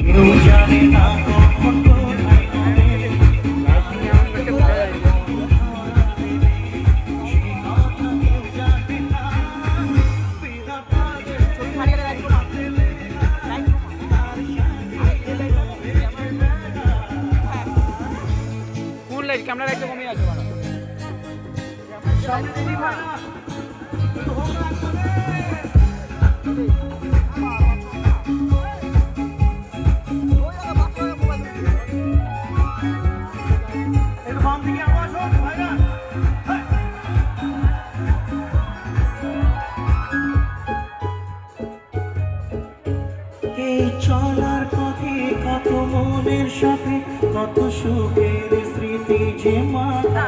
কেউ জানে না কখন কোথায় হবে, সেই কথা কেউ জানে না। বিধাতা যে হাতে লেখা, তার সাথে কোন লাইট ক্যামেরা লাইটটা কমিয়ে আছে মানে সামনে দিদি ভাই না একটু হোক না একসাথে। একটু বাম দিকে আওয়াজ হোক ভাইরা। এই চলার পথে কত মনের সাথে কত সুখের স্মৃতি যে মাথা,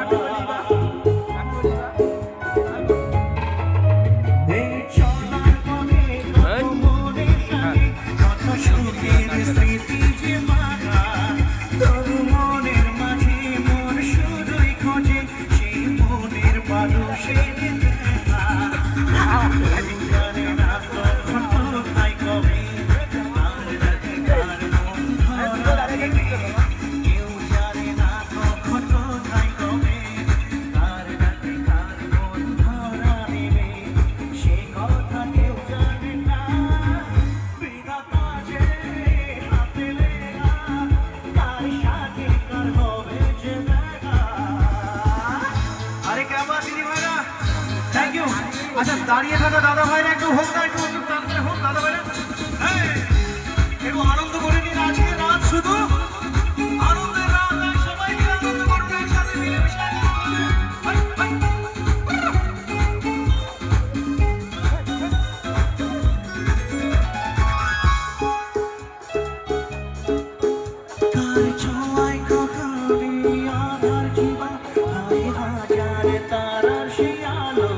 এই চলার পথে কত মনের সাথে কত সুখের স্মৃতি যে মাথা, তোর মনের মাঝে মন শুধুই খোঁজে সেই মনের মানুষের দেখা। জানে না কখন কোথায় কবে, কেউ জানে না কখন কোথায় কবে, কার ডাকে কার মন ধরা দেবে, সে কথা কেউ জানে না। বিধাতা যে হাতে লেখা, কার সাথে কার হবে যে দেখা। আরে কেমন দিদি ভাইরা, থ্যাংক ইউ। আচ্ছা দাঁড়িয়ে থাকা দাদা ভাইরা একটু হোক না, একটু তাড়াতাড়ি হোক দাদা ভাইরা। হ্যাঁ একটু আনন্দ করে নিন, আজকে রাত শুধু আনন্দের রাত, সবাই মিলে আনন্দ করবে একসাথে মিলেমিশে। Hi, hi. তার ছোঁয়ায় কখনো আধার জীবন হয় হাজার তারার সেই আলো,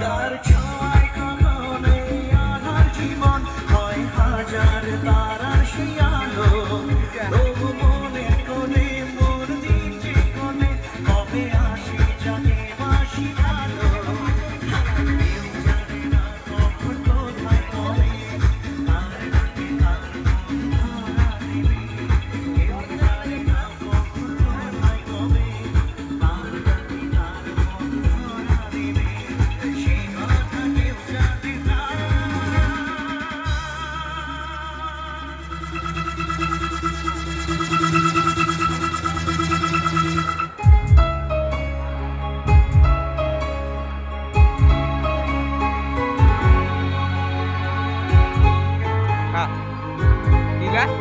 তার ছোঁয়ায় কখনো আধার জীবন হয় হাজার তারার সেই আলো। তবু মনের কোণে মন দিচ্ছে কোণে কবে আসে জানে বাসি আলো। কেউ জানে না কখন কোথায় কবে, কার ডাকে কার মন ধরা দেবে, কেউ জানে না কখন কোথায় কবে, কার ডাকে কার মন ধরা দেবে, সে কথা কেউ জানে না। হ্যাঁ ঠিক আছে